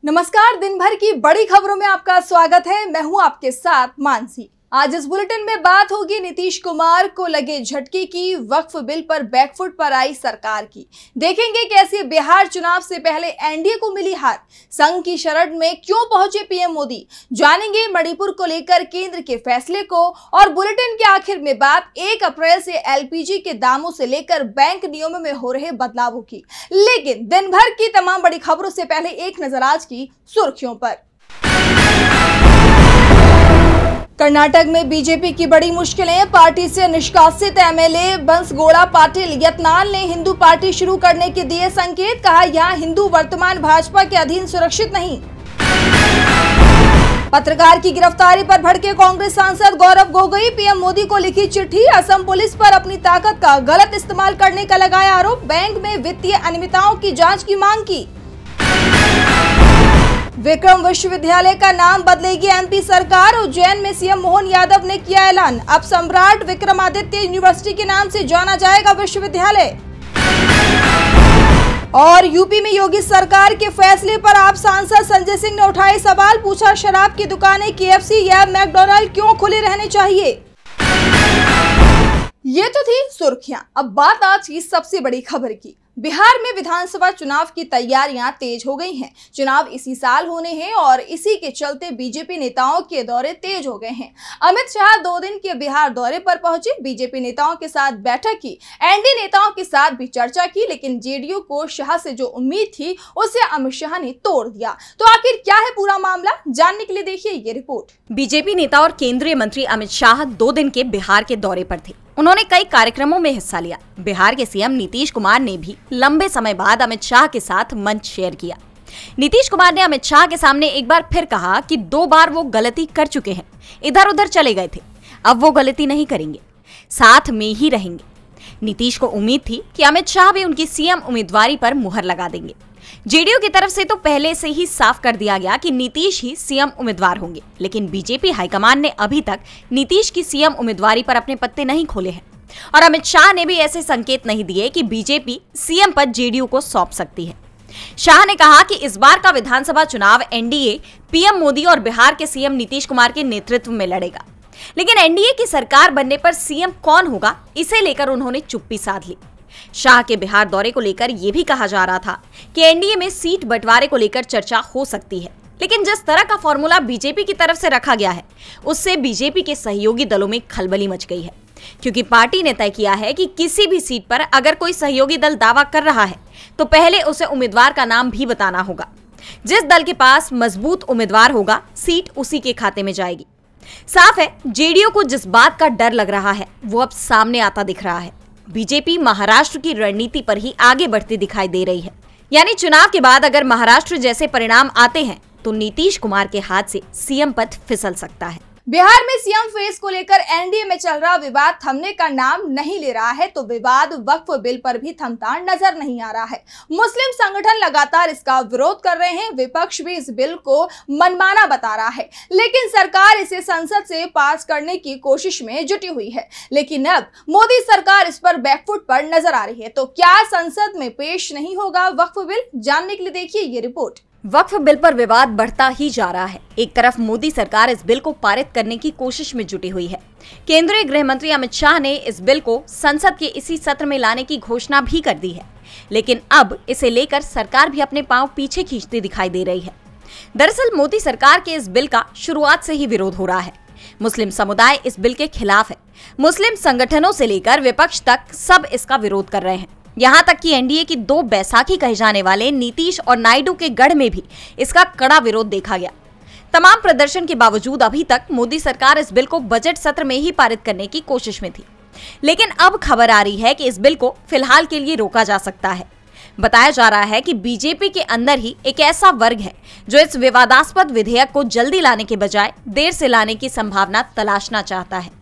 नमस्कार, दिन भर की बड़ी खबरों में आपका स्वागत है। मैं हूं आपके साथ मानसी। आज इस बुलेटिन में बात होगी नीतीश कुमार को लगे झटके की, वक्फ बिल पर बैकफुट पर आई सरकार की। देखेंगे कैसे बिहार चुनाव से पहले एनडीए को मिली हार, संघ की शरण में क्यों पहुंचे पीएम मोदी, जानेंगे मणिपुर को लेकर केंद्र के फैसले को, और बुलेटिन के आखिर में बात 1 अप्रैल से एलपीजी के दामों से लेकर बैंक नियमों में हो रहे बदलावों की। लेकिन दिन भर की तमाम बड़ी खबरों से पहले एक नजर आज की सुर्खियों पर। कर्नाटक में बीजेपी की बड़ी मुश्किलें, पार्टी से निष्कासित एमएलए बंसगोड़ा पाटिल यत्नाल ने हिंदू पार्टी शुरू करने के दिए संकेत, कहा यहां हिंदू वर्तमान भाजपा के अधीन सुरक्षित नहीं। पत्रकार की गिरफ्तारी पर भड़के कांग्रेस सांसद गौरव गोगोई, पीएम मोदी को लिखी चिट्ठी, असम पुलिस पर अपनी ताकत का गलत इस्तेमाल करने का लगाया आरोप, बैंक में वित्तीय अनियमितताओं की जांच की मांग की। विक्रम विश्वविद्यालय का नाम बदलेगी एमपी सरकार, उज्जैन में सीएम मोहन यादव ने किया ऐलान, अब सम्राट विक्रमादित्य यूनिवर्सिटी के नाम से जाना जाएगा विश्वविद्यालय। और यूपी में योगी सरकार के फैसले पर आप सांसद संजय सिंह ने उठाए सवाल, पूछा शराब की दुकानें केएफसी या मैकडॉनल्ड क्यों खुले रहने चाहिए। ये तो थी सुर्खियां। अब बात आज की सबसे बड़ी खबर की। बिहार में विधानसभा चुनाव की तैयारियां तेज हो गई हैं। चुनाव इसी साल होने हैं और इसी के चलते बीजेपी नेताओं के दौरे तेज हो गए हैं। अमित शाह 2 दिन के बिहार दौरे पर पहुंचे, बीजेपी नेताओं के साथ बैठक की, एनडीए नेताओं के साथ भी चर्चा की, लेकिन जेडीयू को शाह से जो उम्मीद थी उसे अमित शाह ने तोड़ दिया। तो आखिर क्या है पूरा मामला, जानने के लिए देखिए ये रिपोर्ट। बीजेपी नेता और केंद्रीय मंत्री अमित शाह 2 दिन के बिहार के दौरे पर थे। उन्होंने कई कार्यक्रमों में हिस्सा लिया। बिहार के सीएम नीतीश कुमार ने भी लंबे समय बाद अमित शाह के साथ मंच शेयर किया। नीतीश कुमार ने अमित शाह के सामने एक बार फिर कहा कि 2 बार वो गलती कर चुके हैं, इधर उधर चले गए थे, अब वो गलती नहीं करेंगे, साथ में ही रहेंगे। नीतीश को उम्मीद थी कि अमित शाह भी उनकी सीएम उम्मीदवारी पर मुहर लगा देंगे। जेडीयू की तरफ से तो पहले से ही साफ कर दिया गया कि नीतीश ही सीएम उम्मीदवार होंगे, लेकिन बीजेपी हाईकमान ने अभी तक नीतीश की सीएम उम्मीदवारी पर अपने पत्ते नहीं खोले हैं और अमित शाह ने भी ऐसे संकेत नहीं दिए कि बीजेपी सीएम पद जेडीयू को सौंप सकती है। शाह ने कहा कि इस बार का विधानसभा चुनाव एनडीए पीएम मोदी और बिहार के सीएम नीतीश कुमार के नेतृत्व में लड़ेगा, लेकिन एनडीए की सरकार बनने पर सीएम कौन होगा, इसे लेकर उन्होंने चुप्पी साध ली। शाह के बिहार दौरे को लेकर यह भी कहा जा रहा था कि एनडीए में सीट बंटवारे को लेकर चर्चा हो सकती है, लेकिन जिस तरह का फॉर्मूला बीजेपी की तरफ से रखा गया है उससे बीजेपी के सहयोगी दलों में खलबली मच गई है, क्योंकि पार्टी ने तय किया है कि किसी भी सीट पर अगर कोई सहयोगी दल दावा कर रहा है तो पहले उसे उम्मीदवार का नाम भी बताना होगा। जिस दल के पास मजबूत उम्मीदवार होगा, सीट उसी के खाते में जाएगी। साफ है, जेडीयू को जिस बात का डर लग रहा है वो अब सामने आता दिख रहा है। बीजेपी महाराष्ट्र की रणनीति पर ही आगे बढ़ती दिखाई दे रही है, यानी चुनाव के बाद अगर महाराष्ट्र जैसे परिणाम आते हैं तो नीतीश कुमार के हाथ से सीएम पद फिसल सकता है। बिहार में सीएम फेस को लेकर एनडीए में चल रहा विवाद थमने का नाम नहीं ले रहा है, तो विवाद वक्फ बिल पर भी थमता नजर नहीं आ रहा है। मुस्लिम संगठन लगातार इसका विरोध कर रहे हैं, विपक्ष भी इस बिल को मनमाना बता रहा है, लेकिन सरकार इसे संसद से पास करने की कोशिश में जुटी हुई है। लेकिन अब मोदी सरकार इस पर बैकफुट पर नजर आ रही है, तो क्या संसद में पेश नहीं होगा वक्फ बिल, जानने के लिए देखिए ये रिपोर्ट। वक्फ बिल पर विवाद बढ़ता ही जा रहा है। एक तरफ मोदी सरकार इस बिल को पारित करने की कोशिश में जुटी हुई है। केंद्रीय गृह मंत्री अमित शाह ने इस बिल को संसद के इसी सत्र में लाने की घोषणा भी कर दी है, लेकिन अब इसे लेकर सरकार भी अपने पांव पीछे खींचती दिखाई दे रही है। दरअसल मोदी सरकार के इस बिल का शुरुआत से ही विरोध हो रहा है। मुस्लिम समुदाय इस बिल के खिलाफ है। मुस्लिम संगठनों से लेकर विपक्ष तक सब इसका विरोध कर रहे हैं। यहाँ तक कि एनडीए की 2 बैसाखी कहे जाने वाले नीतीश और नायडू के गढ़ में भी इसका कड़ा विरोध देखा गया। तमाम प्रदर्शन के बावजूद अभी तक मोदी सरकार इस बिल को बजट सत्र में ही पारित करने की कोशिश में थी, लेकिन अब खबर आ रही है कि इस बिल को फिलहाल के लिए रोका जा सकता है। बताया जा रहा है कि बीजेपी के अंदर ही एक ऐसा वर्ग है जो इस विवादास्पद विधेयक को जल्दी लाने के बजाय देर से लाने की संभावना तलाशना चाहता है।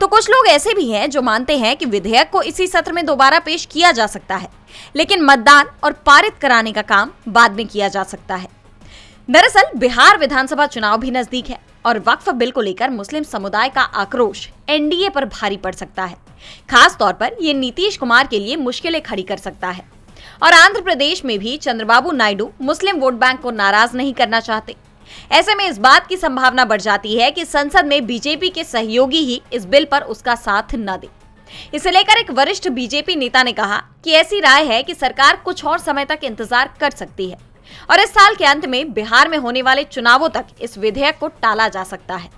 तो कुछ लोग ऐसे भी हैं जो मानते हैं कि विधेयक को इसी सत्र में दोबारा पेश किया जा सकता है, लेकिन मतदान और पारित कराने का काम बाद में किया जा सकता है। दरअसल बिहार विधानसभा चुनाव भी नजदीक है और वक्फ बिल को लेकर मुस्लिम समुदाय का आक्रोश एनडीए पर भारी पड़ सकता है। खास तौर पर यह नीतीश कुमार के लिए मुश्किलें खड़ी कर सकता है। और आंध्र प्रदेश में भी चंद्रबाबू नायडू मुस्लिम वोट बैंक को नाराज नहीं करना चाहते। ऐसे में इस बात की संभावना बढ़ जाती है कि संसद में बीजेपी के सहयोगी ही इस बिल पर उसका साथ न दे। इसे लेकर एक वरिष्ठ बीजेपी नेता ने कहा कि ऐसी राय है कि सरकार कुछ और समय तक इंतजार कर सकती है और इस साल के अंत में बिहार में होने वाले चुनावों तक इस विधेयक को टाला जा सकता है।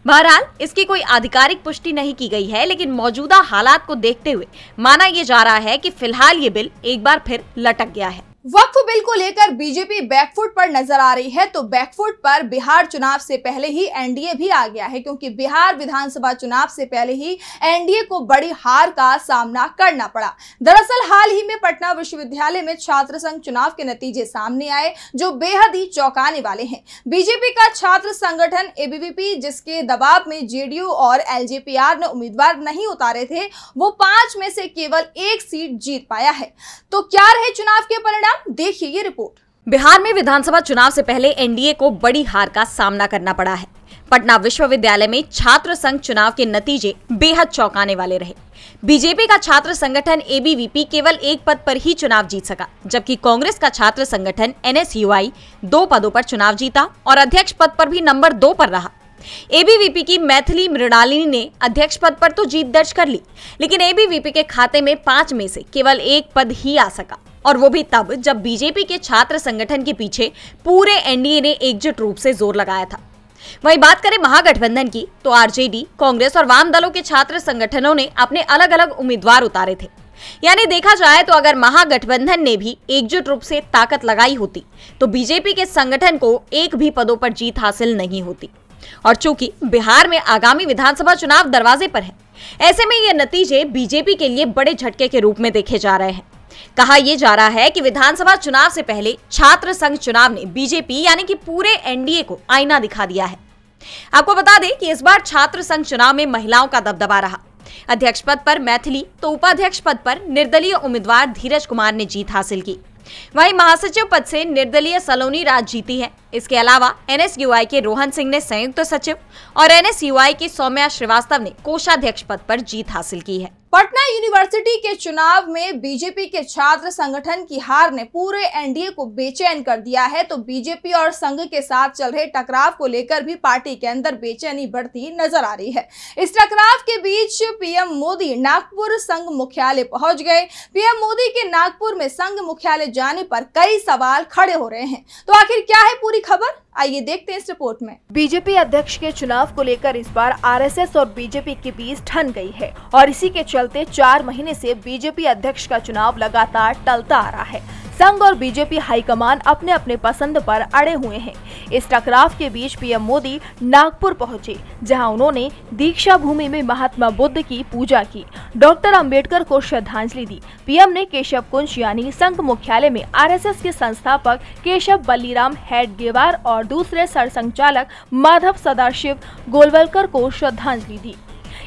बहरहाल इसकी कोई आधिकारिक पुष्टि नहीं की गई है, लेकिन मौजूदा हालात को देखते हुए माना यह जा रहा है कि फिलहाल ये बिल एक बार फिर लटक गया है। वक्फ बिल को लेकर बीजेपी बैकफुट पर नजर आ रही है, तो बैकफुट पर बिहार चुनाव से पहले ही एनडीए भी आ गया है, क्योंकि बिहार विधानसभा चुनाव से पहले ही एनडीए को बड़ी हार का सामना करना पड़ा। दरअसल हाल ही में पटना विश्वविद्यालय में छात्र संघ चुनाव के नतीजे सामने आए, जो बेहद ही चौंकाने वाले हैं। बीजेपी का छात्र संगठन एबीवीपी, जिसके दबाव में जेडीयू और एलजेपीआर ने उम्मीदवार नहीं उतारे थे, वो 5 में से केवल 1 सीट जीत पाया है। तो क्या रहे चुनाव के परिणाम, देखिए ये रिपोर्ट। बिहार में विधानसभा चुनाव से पहले एनडीए को बड़ी हार का सामना करना पड़ा है। पटना विश्वविद्यालय में छात्र संघ चुनाव के नतीजे बेहद चौंकाने वाले रहे। बीजेपी का छात्र संगठन एबीवीपी केवल 1 पद पर ही चुनाव जीत सका, जबकि कांग्रेस का छात्र संगठन एनएसयूआई 2 पदों पर चुनाव जीता और अध्यक्ष पद पर भी नंबर 2 पर रहा। एबीवीपी की मैथिली मृणालिनी ने अध्यक्ष पद पर तो जीत दर्ज कर ली, लेकिन एबीवीपी के खाते में 5 में से केवल 1 पद ही आ सका, और वो भी तब जब बीजेपी के छात्र संगठन के पीछे पूरे एनडीए ने एकजुट रूप से जोर लगाया था। वहीं बात करें महागठबंधन की, तो आरजेडी, कांग्रेस और वाम दलों के छात्र संगठनों ने अपने अलग अलग उम्मीदवार उतारे थे। यानी देखा जाए तो अगर महागठबंधन ने भी एकजुट रूप से ताकत लगाई होती तो बीजेपी के संगठन को 1 भी पदों पर जीत हासिल नहीं होती। और चूंकि बिहार में आगामी विधानसभा चुनाव दरवाजे पर है, ऐसे में ये नतीजे बीजेपी के लिए बड़े झटके के रूप में देखे जा रहे हैं। कहा यह जा रहा है कि विधानसभा चुनाव से पहले छात्र संघ चुनाव ने बीजेपी यानी कि पूरे एनडीए को आईना दिखा दिया है। आपको बता दें कि इस बार छात्र संघ चुनाव में महिलाओं का दबदबा रहा। अध्यक्ष पद पर मैथिली तो उपाध्यक्ष पद पर निर्दलीय उम्मीदवार धीरज कुमार ने जीत हासिल की। वहीं महासचिव पद से निर्दलीय सलोनी राज जीती है। इसके अलावा एनएसयूआई के रोहन सिंह ने संयुक्त सचिव और एनएसयूआई की सौम्या श्रीवास्तव ने कोषाध्यक्ष पद पर जीत हासिल की है। पटना यूनिवर्सिटी के चुनाव में बीजेपी के छात्र संगठन की हार ने पूरे एनडीए को बेचैन कर दिया है, तो बीजेपी और संघ के साथ चल रहे टकराव को लेकर भी पार्टी के अंदर बेचैनी बढ़ती नजर आ रही है। इस टकराव के बीच पीएम मोदी नागपुर संघ मुख्यालय पहुंच गए। पीएम मोदी के नागपुर में संघ मुख्यालय जाने पर कई सवाल खड़े हो रहे हैं। तो आखिर क्या है पूरी खबर, आइए देखते हैं इस रिपोर्ट में। बीजेपी अध्यक्ष के चुनाव को लेकर इस बार आरएसएस और बीजेपी के बीच ठन गई है और इसी के चलते 4 महीने से बीजेपी अध्यक्ष का चुनाव लगातार टलता आ रहा है। संघ और बीजेपी हाईकमान अपने अपने पसंद पर अड़े हुए हैं। इस टकराव के बीच पीएम मोदी नागपुर पहुंचे, जहां उन्होंने दीक्षा भूमि में महात्मा बुद्ध की पूजा की, डॉक्टर अंबेडकर को श्रद्धांजलि दी। पीएम ने केशव कुंज यानी संघ मुख्यालय में आरएसएस के संस्थापक केशव बल्लीराम हेडगेवार और दूसरे सरसंघचालक माधव सदाशिव गोलवलकर को श्रद्धांजलि दी।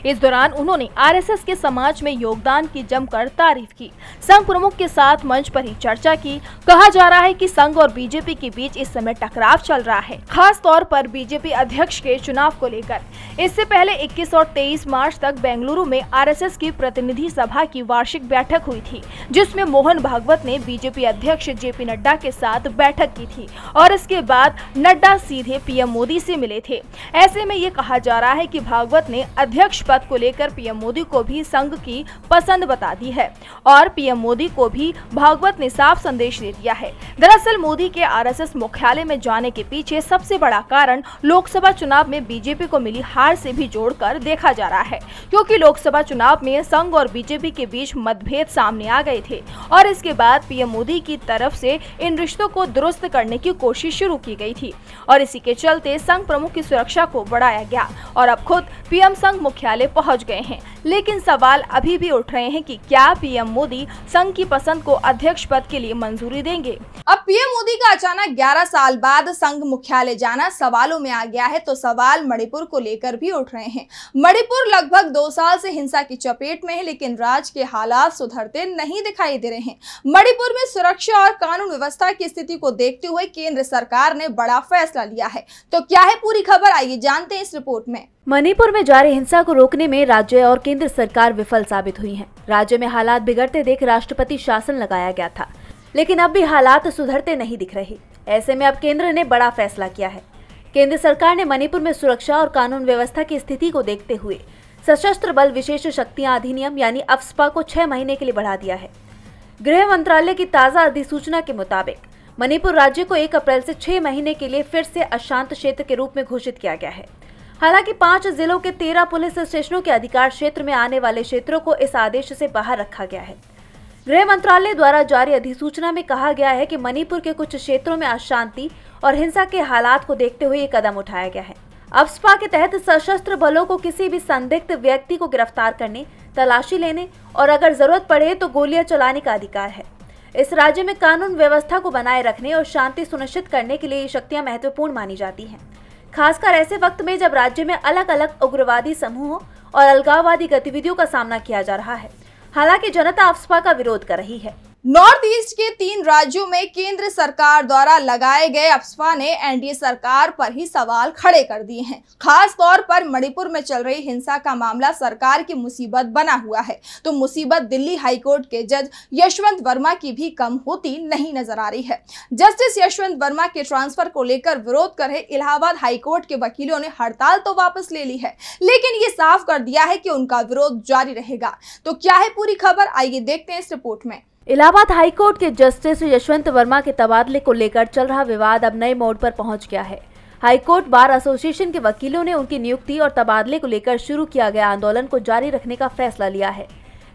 इस दौरान उन्होंने आरएसएस के समाज में योगदान की जमकर तारीफ की। संघ प्रमुख के साथ मंच पर ही चर्चा की। कहा जा रहा है कि संघ और बीजेपी के बीच इस समय टकराव चल रहा है, खास तौर पर बीजेपी अध्यक्ष के चुनाव को लेकर। इससे पहले 21 और 23 मार्च तक बेंगलुरु में आरएसएस की प्रतिनिधि सभा की वार्षिक बैठक हुई थी, जिसमें मोहन भागवत ने बीजेपी अध्यक्ष जेपी नड्डा के साथ बैठक की थी और इसके बाद नड्डा सीधे पीएम मोदी से मिले थे। ऐसे में ये कहा जा रहा है कि भागवत ने अध्यक्ष पद को लेकर पीएम मोदी को भी संघ की पसंद बता दी है और पीएम मोदी को भी भागवत ने साफ संदेश दे दिया है। दरअसल मोदी के आरएसएस मुख्यालय में जाने के पीछे सबसे बड़ा कारण लोकसभा चुनाव में बीजेपी को मिली हार से भी जोड़कर देखा जा रहा है, क्योंकि लोकसभा चुनाव में संघ और बीजेपी के बीच मतभेद सामने आ गए थे और इसके बाद पीएम मोदी की तरफ से इन रिश्तों को दुरुस्त करने की कोशिश शुरू की गई थी और इसी के चलते संघ प्रमुख की सुरक्षा को बढ़ाया गया और अब खुद पीएम संघ मुख्यालय पहुंच गए हैं। लेकिन सवाल अभी भी उठ रहे हैं कि क्या पीएम मोदी संघ की पसंद को अध्यक्ष पद के लिए मंजूरी देंगे। अब पीएम मोदी का अचानक 11 साल बाद संघ मुख्यालय जाना सवालों में आ गया है, तो सवाल मणिपुर को लेकर भी उठ रहे हैं। मणिपुर लगभग 2 साल से हिंसा की चपेट में है, लेकिन राज्य के हालात सुधरते नहीं दिखाई दे रहे हैं। मणिपुर में सुरक्षा और कानून व्यवस्था की स्थिति को देखते हुए केंद्र सरकार ने बड़ा फैसला लिया है। तो क्या है पूरी खबर, आइए जानते हैं इस रिपोर्ट में। मणिपुर में जारी हिंसा को रोकने में राज्य और केंद्र सरकार विफल साबित हुई है। राज्य में हालात बिगड़ते देख राष्ट्रपति शासन लगाया गया था, लेकिन अब भी हालात सुधरते नहीं दिख रहे। ऐसे में अब केंद्र ने बड़ा फैसला किया है। केंद्र सरकार ने मणिपुर में सुरक्षा और कानून व्यवस्था की स्थिति को देखते हुए सशस्त्र बल विशेष शक्तियां अधिनियम यानी अफ्स्पा को 6 महीने के लिए बढ़ा दिया है। गृह मंत्रालय की ताजा अधिसूचना के मुताबिक मणिपुर राज्य को 1 अप्रैल से 6 महीने के लिए फिर से अशांत क्षेत्र के रूप में घोषित किया गया है। हालांकि 5 जिलों के 13 पुलिस स्टेशनों के अधिकार क्षेत्र में आने वाले क्षेत्रों को इस आदेश से बाहर रखा गया है। गृह मंत्रालय द्वारा जारी अधिसूचना में कहा गया है कि मणिपुर के कुछ क्षेत्रों में अशांति और हिंसा के हालात को देखते हुए ये कदम उठाया गया है। अफ्स्पा के तहत सशस्त्र बलों को किसी भी संदिग्ध व्यक्ति को गिरफ्तार करने, तलाशी लेने और अगर जरूरत पड़े तो गोलियां चलाने का अधिकार है। इस राज्य में कानून व्यवस्था को बनाए रखने और शांति सुनिश्चित करने के लिए ये शक्तियां महत्वपूर्ण मानी जाती हैं, खासकर ऐसे वक्त में जब राज्य में अलग अलग उग्रवादी समूहों और अलगाववादी गतिविधियों का सामना किया जा रहा है। हालांकि जनता अफ्स्पा का विरोध कर रही है। नॉर्थ ईस्ट के 3 राज्यों में केंद्र सरकार द्वारा लगाए गए अफ्स्पा ने एनडीए सरकार पर ही सवाल खड़े कर दिए हैं। खास तौर पर मणिपुर में चल रही हिंसा का मामला सरकार की मुसीबत बना हुआ है, तो मुसीबत दिल्ली हाईकोर्ट के जज यशवंत वर्मा की भी कम होती नहीं नजर आ रही है। जस्टिस यशवंत वर्मा के ट्रांसफर को लेकर विरोध कर रहे इलाहाबाद हाईकोर्ट के वकीलों ने हड़ताल तो वापस ले ली है, लेकिन ये साफ कर दिया है कि उनका विरोध जारी रहेगा। तो क्या है पूरी खबर, आइए देखते हैं इस रिपोर्ट में। इलाहाबाद हाईकोर्ट के जस्टिस यशवंत वर्मा के तबादले को लेकर चल रहा विवाद अब नए मोड़ पर पहुंच गया है। हाईकोर्ट बार एसोसिएशन के वकीलों ने उनकी नियुक्ति और तबादले को लेकर शुरू किया गया आंदोलन को जारी रखने का फैसला लिया है,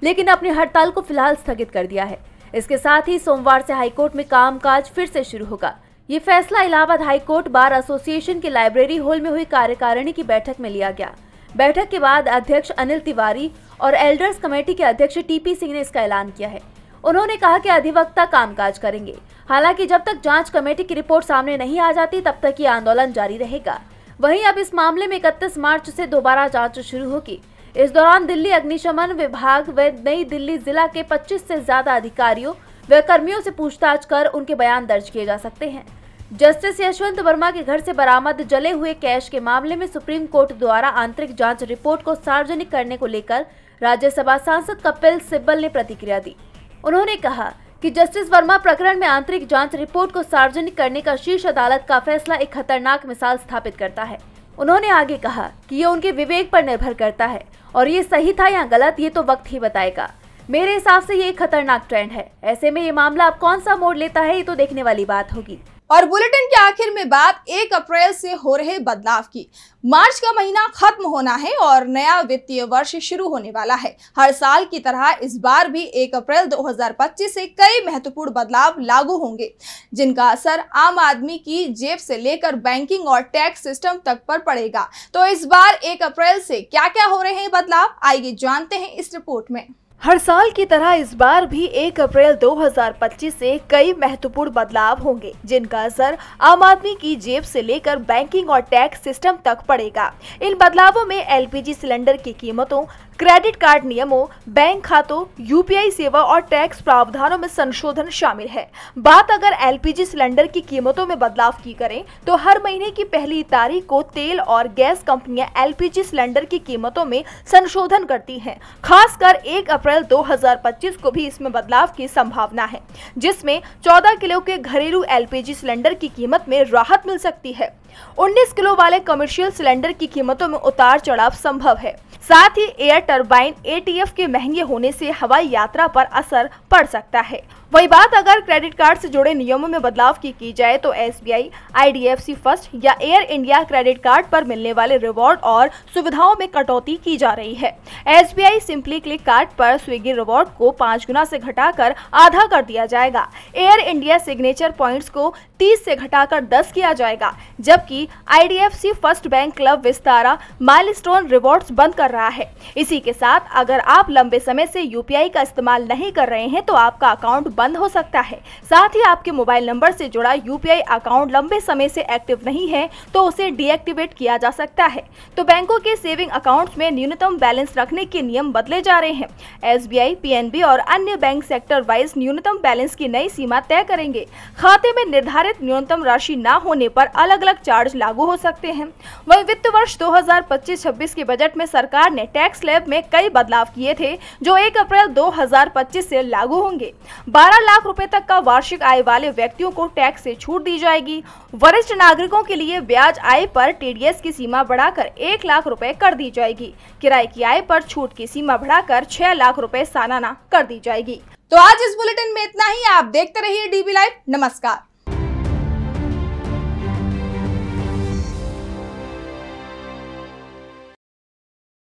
लेकिन अपनी हड़ताल को फिलहाल स्थगित कर दिया है। इसके साथ ही सोमवार से हाईकोर्ट में कामकाज फिर से शुरू होगा। ये फैसला इलाहाबाद हाईकोर्ट बार एसोसिएशन के लाइब्रेरी हॉल में हुई कार्यकारिणी की बैठक में लिया गया। बैठक के बाद अध्यक्ष अनिल तिवारी और एल्डर्स कमेटी के अध्यक्ष टीपी सिंह ने इसका ऐलान किया है। उन्होंने कहा कि अधिवक्ता कामकाज करेंगे। हालांकि जब तक जांच कमेटी की रिपोर्ट सामने नहीं आ जाती तब तक ये आंदोलन जारी रहेगा। वहीं अब इस मामले में 31 मार्च से दोबारा जांच शुरू होगी। इस दौरान दिल्ली अग्निशमन विभाग व नई दिल्ली जिला के 25 से ज्यादा अधिकारियों व कर्मियों से पूछताछ कर उनके बयान दर्ज किए जा सकते हैं। जस्टिस यशवंत वर्मा के घर से बरामद जले हुए कैश के मामले में सुप्रीम कोर्ट द्वारा आंतरिक जांच रिपोर्ट को सार्वजनिक करने को लेकर राज्यसभा सांसद कपिल सिब्बल ने प्रतिक्रिया दी। उन्होंने कहा कि जस्टिस वर्मा प्रकरण में आंतरिक जांच रिपोर्ट को सार्वजनिक करने का शीर्ष अदालत का फैसला एक खतरनाक मिसाल स्थापित करता है। उन्होंने आगे कहा कि ये उनके विवेक पर निर्भर करता है और ये सही था या गलत ये तो वक्त ही बताएगा। मेरे हिसाब से ये एक खतरनाक ट्रेंड है। ऐसे में ये मामला अब कौन सा मोड़ लेता है ये तो देखने वाली बात होगी। और बुलेटिन के आखिर में बात 1 अप्रैल से हो रहे बदलाव की। मार्च का महीना खत्म होना है और नया वित्तीय वर्ष शुरू होने वाला है। हर साल की तरह इस बार भी 1 अप्रैल 2025 से कई महत्वपूर्ण बदलाव लागू होंगे, जिनका असर आम आदमी की जेब से लेकर बैंकिंग और टैक्स सिस्टम तक पर पड़ेगा। तो इस बार 1 अप्रैल से क्या क्या हो रहे हैं बदलाव, आइए जानते हैं इस रिपोर्ट में। हर साल की तरह इस बार भी 1 अप्रैल 2025 से कई महत्वपूर्ण बदलाव होंगे, जिनका असर आम आदमी की जेब से लेकर बैंकिंग और टैक्स सिस्टम तक पड़ेगा। इन बदलावों में एलपीजी सिलेंडर की कीमतों, क्रेडिट कार्ड नियमों, बैंक खातों, यूपीआई सेवा और टैक्स प्रावधानों में संशोधन शामिल है। बात अगर एलपीजी सिलेंडर की कीमतों में बदलाव की करें तो हर महीने की पहली तारीख को तेल और गैस कंपनियां एलपीजी सिलेंडर की कीमतों में संशोधन करती हैं। खासकर 1 अप्रैल 2025 को भी इसमें बदलाव की संभावना है, जिसमें 14 किलो के घरेलू एलपीजी सिलेंडर की कीमत में राहत मिल सकती है। 19 किलो वाले कमर्शियल सिलेंडर की कीमतों में उतार चढ़ाव संभव है। साथ ही एयर टरबाइन एटीएफ के महंगे होने से हवाई यात्रा पर असर पड़ सकता है। वही बात अगर क्रेडिट कार्ड से जुड़े नियमों में बदलाव की जाए तो एसबीआई, आईडीएफसी फर्स्ट या एयर इंडिया क्रेडिट कार्ड पर मिलने वाले रिवॉर्ड और सुविधाओं में कटौती की जा रही है। एसबीआई सिंपली क्लिक कार्ड पर स्विगी रिवॉर्ड को 5 गुना से घटाकर आधा कर दिया जाएगा। एयर इंडिया सिग्नेचर पॉइंट्स को 30 से घटाकर 10 किया जाएगा, जबकि IDFC first bank club Vistara milestone rewards बंद कर रहा है। इसी के साथ अगर आप लंबे समय से यूपीआई का इस्तेमाल नहीं कर रहे हैं तो आपका अकाउंट बंद हो सकता है। साथ ही आपके मोबाइल नंबर से जुड़ा यूपीआई अकाउंट लंबे समय से एक्टिव नहीं है तो उसे डीएक्टिवेट किया जा सकता है। तो बैंकों के सेविंग अकाउंट्स में न्यूनतम बैलेंस रखने के नियम बदले जा रहे हैं। एसबीआई, पीएनबी और अन्य बैंक सेक्टर वाइज न्यूनतम बैलेंस की नई सीमा तय करेंगे। खाते में निर्धारित न्यूनतम राशि न होने पर अलग अलग चार्ज लागू हो सकते हैं। वहीं वित्त वर्ष 2025-26 के बजट में सरकार ने टैक्स स्लैब में कई बदलाव किए थे जो 1 अप्रैल 2025 से लागू होंगे। 12 लाख रुपए तक का वार्षिक आय वाले व्यक्तियों को टैक्स से छूट दी जाएगी। वरिष्ठ नागरिकों के लिए ब्याज आय पर टीडीएस की सीमा बढ़ाकर 1 लाख रुपए कर दी जाएगी। किराए की आय पर छूट की सीमा बढ़ाकर 6 लाख रुपए सालाना कर दी जाएगी। तो आज इस बुलेटिन में इतना ही। आप देखते रहिए डीबी लाइव। नमस्कार।